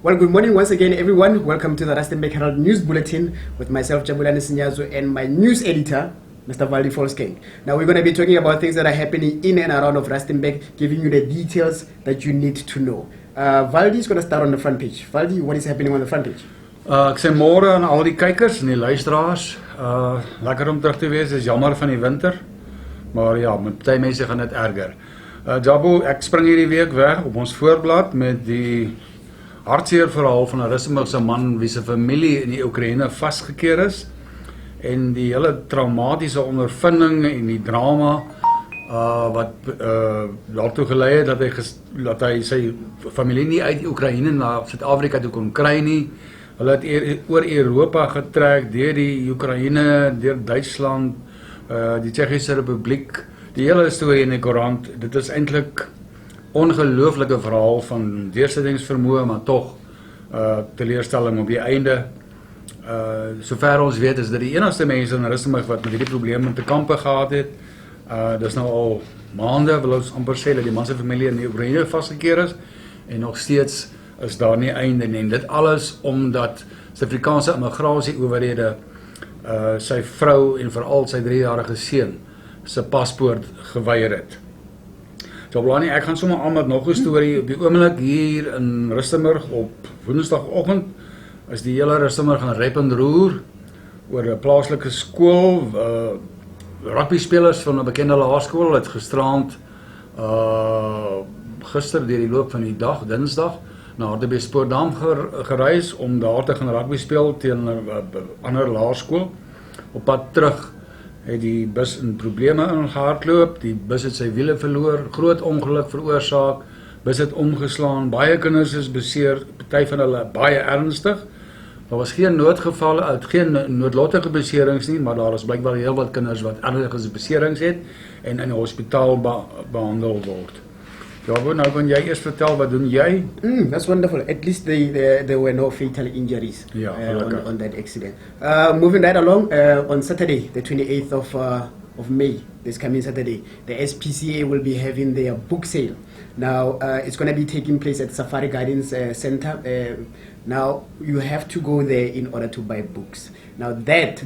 Well, good morning once again, everyone. Welcome to the Rustenburg Herald News Bulletin with myself, Jabulani Sinyazo, and my news editor, Mr. Valdi Volsking. Now, we're going to be talking about things that are happening in and around of Rustenburg, giving you the details that you need to know. Valdi is going to start on the front page. Valdi, what is happening on the front page? Ek sê môre aan al die kykers en die luisteraars. Lekker om terug te wees. Is jammer van die winter. Maar ja, met baie mense gaan dit erger. Jabo, ek spring hierdie week weg op ons voorblad met die hartseer verhaal van 'n Rustenburgse man wie se familie in die Oekraïne vasgekeer is en die hele traumatiese ondervinding en die drama wat daartoe gelei het dat hy sy familie nie uit Oekraïne na Suid-Afrika toe kon kry nie. Hulle het oor Europa getrek, deur die Oekraïne, deur Duitsland, die Tsjechiese Republiek, die hele storie in die koerant. Dit is eintlik ongelooflike verhaal van deursettingsvermoë, maar tog teleurstelling op die einde. Sover ons weet is dit die enigste mense in Rustenburg wat met hierdie probleme te kampe gehad het. Dis nou al maande, wil ons amper sê dat die man se familie in die Oekraïne vasgekeer is en nog steeds is daar nie einde nie. En dit alles omdat Suid-Afrikaanse immigrasieowerhede sy vrou en veral sy 3-jarige seun se paspoort geweier het. So Blanie, ek gaan sommer aan met nog 'n storie. Op die oomblik hier in Rustenburg op Woensdagoggend is die hele Rustenburg gaan rep en roer oor 'n plaaslike skool. Rugby spelers van 'n bekende laerskool het gisterand gister deur die loop van die dag, Dinsdag, na Hartbeespoortdam gereis om daar te gaan rugby speel teen 'n ander laerskool. Op pad terug het die bus in probleme ingehardloop, die bus het sy wiele verloor, groot ongeluk veroorsaak, bus het omgeslaan, baie kinders is beseer, party van hulle baie ernstig. Daar was geen noodgevalle, geen noodlottige beserings nie, maar daar is blykbaar heel wat kinders wat ernstige beserings het en in 'n hospitaal behandel word. Ja, nou kan jy eers vertel, wat doen jy? That's wonderful. At least there were no fatal injuries on that accident. Moving right along, on Saturday, the 28th of May, this coming Saturday, the SPCA will be having their book sale. Now, it's going to be taking place at Safari Gardens Center. Now, you have to go there in order to buy books. Now,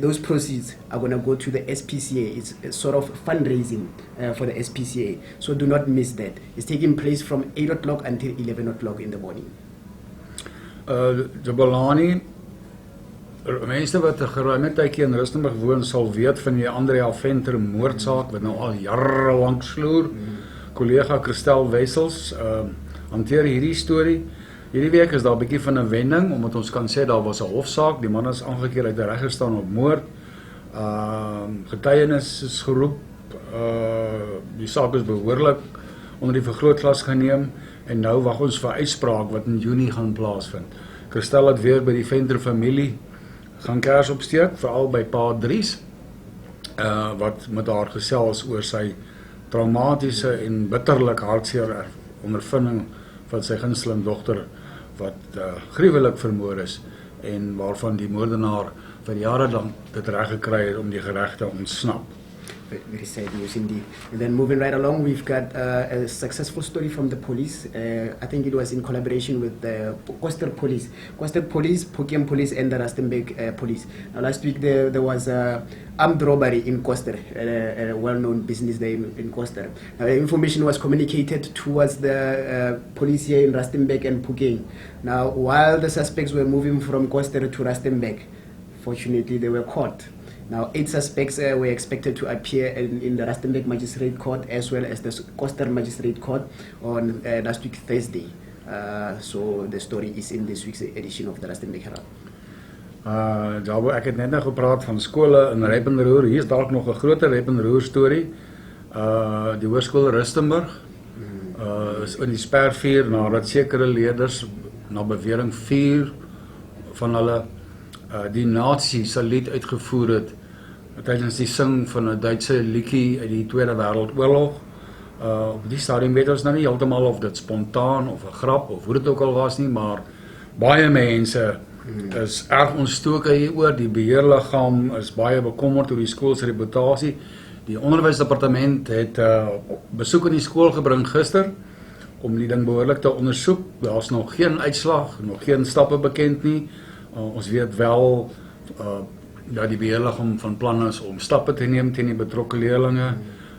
those proceeds are going to go to the SPCA. It's a sort of fundraising for the SPCA. So do not miss that. It's taking place from 8 o'clock until 11 o'clock in the morning. Jabulani, mense wat 'n geruime tydjie in Rustenburg woon sal weet van die Andrea Venter moordsaak wat nou al jare lank sloer. Kollega Christel Wessels hanteer hierdie storie. Hierdie week is daar 'n bietjie van 'n wending, omdat ons kan sê daar was 'n hofsaak, die man is aangekeer uit reg gestaan op moord. Getuienis is geroep, die saak is behoorlik onder die vergrootglas geneem en nou wag ons vir uitspraak wat in Junie gaan plaasvind. Christel het weer by die Venter familie gaan kers opsteek, veral by Pa Dries, wat met haar gesels oor sy traumatiese en bitterlik hartseer ondervinding van sy gunsteling dogter wat gruwelik vermoor is en waarvan die moordenaar vir jare lank dit reg gekry het om die gereg te ontsnap. Very sad news indeed. And then moving right along, we've got a successful story from the police. I think it was in collaboration with the Koster Police, Pokem Police, and the Rustenburg Police. Now, last week there was armed robbery in Koster, a well-known business there in Koster. Now, the information was communicated towards the police here in Rustenburg and Pokem. Now, while the suspects were moving from Koster to Rustenburg, fortunately they were caught. Now, 8 suspects were expected to appear in the Rustenburg Magistrate Court as well as the Koster Magistrate Court on last week Thursday. So the story is in this week's edition of the Rustenburg Herald. Jabo, ek het net nou gepraat van skole in rep en roer. Hier is dalk nog 'n groter rep en roer storie. Die hoërskool Rustenburg is in die spervuur nadat sekere leerders na bewering 4 van hulle die Nazi saluut uitgevoer het tydens die sing van 'n Duitse liedjie uit die Tweede Wêreldoorlog. Op die stadium weet ons nou nie heeltemal of dit spontaan of 'n grap of hoe dit ook al was nie, maar baie mense is erg ontstoke hieroor. Die beheerliggaam is baie bekommerd oor die skool se reputasie. Die onderwysdepartement het besoek in die skool gebring gister om die ding behoorlik te ondersoek. Daar's nog geen uitslag, nog geen stappe bekend nie. Ons weet wel dat die beheerliggaam van plan is om stappe te neem teen die betrokke leerlinge.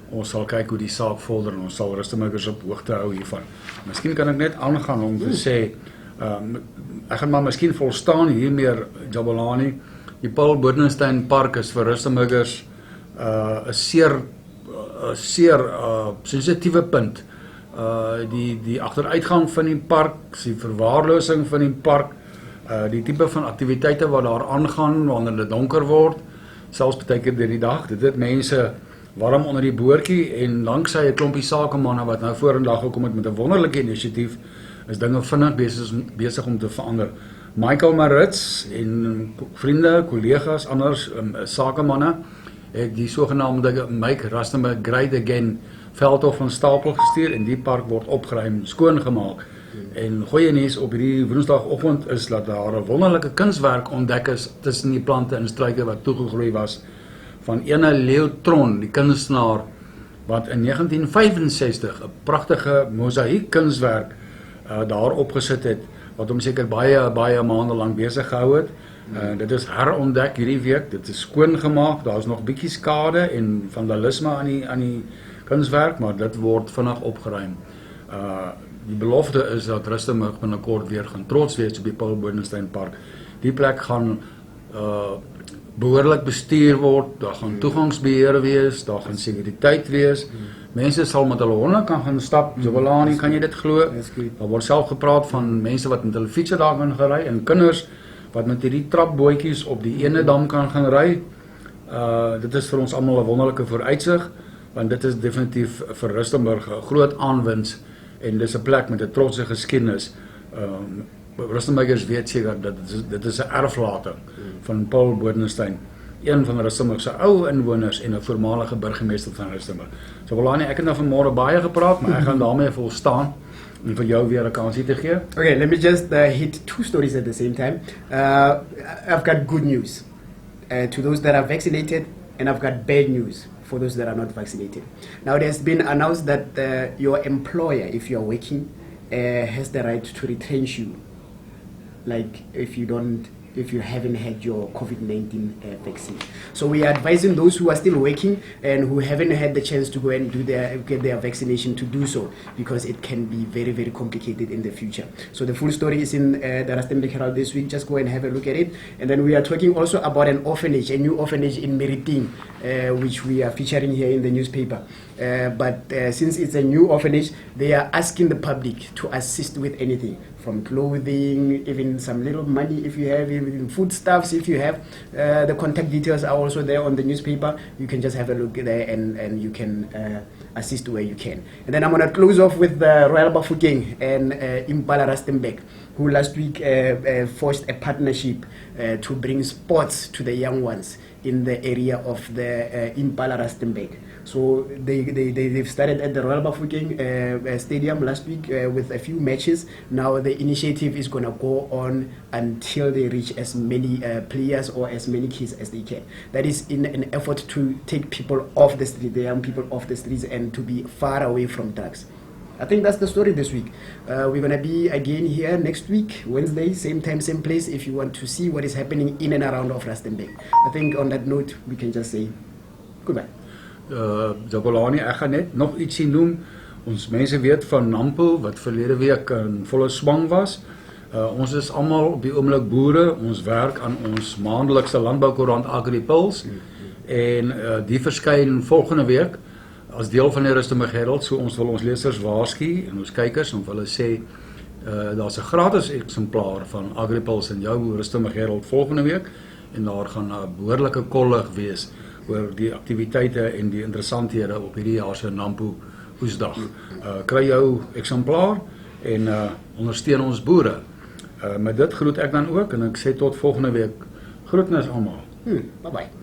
Ons sal kyk hoe die saak vorder en ons sal Rustenburgers op hoogte hou hiervan. Miskien kan ek net aangaan om te sê, ek gaan maar miskien volstaan hiermee, Jabulani, die Paul Bodenstein Park is vir Rustenburgers 'n zeer sensitiewe punt. Die agteruitgang van die park, die verwaarlosing van die park, die tipe van aktiwiteite wat daar aangaan wanneer dit donker word, selfs baie keer deur die dag, dit het mense warm onder die boortjie en danksy 'n klompie sakemanne wat nou vorendag gekom het met 'n wonderlike inisiatief, is dinge vinnig besig om te verander. Michael Marits en vriende, kollegas, anders sakemanne het die sogenaamde Make Rustenburg Great Again veldtog van stapel gestuur en die park word opgeruim, skoongemaak. En goeie nuus op hierdie woensdagoggend is dat daar 'n wonderlike kunswerk ontdek is tussen die plante en struike wat toegegroei was van ene Leo Tron, die kunstenaar wat in 1965 'n pragtige mosaïek kunswerk daar opgesit het wat hom seker baie maande lank besig gehou het. Dit is herontdek hierdie week, dit is skoongemaak, daar's nog bietjie skade en vandalisme aan die kunswerk, maar dit word vinnig opgeruim. Die belofte is dat Rustenburg binnekort weer gaan trots wees op die Paul Bodenstein Park. Die plek gaan behoorlik bestuur word, daar gaan toegangsbeheer wees, daar gaan sekuriteit wees. Mense sal met hulle honde kan gaan stap, Jabulani, kan jy dit glo? Daar word self gepraat van mense wat met hulle fietsse daar kan gery en kinders wat met hierdie trapbootjies op die ene dam kan gaan ry. Dit is vir ons almal 'n wonderlike vooruitsig, want dit is definitief vir Rustenburg 'n groot aanwins en dis 'n plek met 'n trotse geskiedenis. Rustenburgers weet seker dat dit is 'n erflating van Paul Bodenstein, een van Rustenburg se ou inwoners en 'n voormalige burgemeester van Rustenburg. So Jabulani, ek het nou vanmôre baie gepraat, maar ek gaan daarmee volstaan en vir jou weer 'n kansie te gee. Okay, let me just hit two stories at the same time. I've got good news to those that are vaccinated, and I've got bad news for those that are not vaccinated. Now, there's been announced that your employer, if you're working, has the right to retrench you, like if you haven't had your COVID-19 vaccine. So we are advising those who are still working and who haven't had the chance to go and get their vaccination to do so, because it can be very, very complicated in the future. So the full story is in the Rustenburg Herald this week. Just go and have a look at it. And then we are talking also about an orphanage, a new orphanage in Meriting, which we are featuring here in the newspaper. But since it's a new orphanage, they are asking the public to assist with anything, from clothing, even some little money if you have, even foodstuffs if you have. The contact details are also there on the newspaper. You can just have a look there and you can assist where you can. And then I'm going to close off with the Royal Bafokeng and Impala Rustenburg, who last week forged a partnership to bring sports to the young ones in the area of the Impala Rustenburg. So they've started at the Royal Bafokeng Stadium last week with a few matches. Now the initiative is going to go on until they reach as many players or as many kids as they can. That is in an effort to take people off the street, the young people off the streets, and to be far away from drugs. I think that's the story this week. We're going to be again here next week, Wednesday, same time, same place, if you want to see what is happening in and around of Rustenburg. I think on that note, we can just say goodbye. Jabulani, ek gaan net nog ietsie noem. Ons mense weet van Nampo wat verlede week in volle swang was. Ons is almal op die oomblik boere. Ons werk aan ons maandelikse landboukoerant AgriPulse en die verskyn volgende week as deel van die Rustenburg Herald. So ons wil ons lesers waarsku en ons kykers en hulle sê daar's 'n gratis eksemplaar van AgriPulse in jou Rustenburg Herald volgende week en daar gaan 'n behoorlike kollig wees oor die aktiwiteite en die interessanthede op hierdie jaar se Nampo oesdag. Kry jou eksemplaar en ondersteun ons boere. Met dit groet ek dan ook en ek sê tot volgende week. Groetnis almal. Bye bye.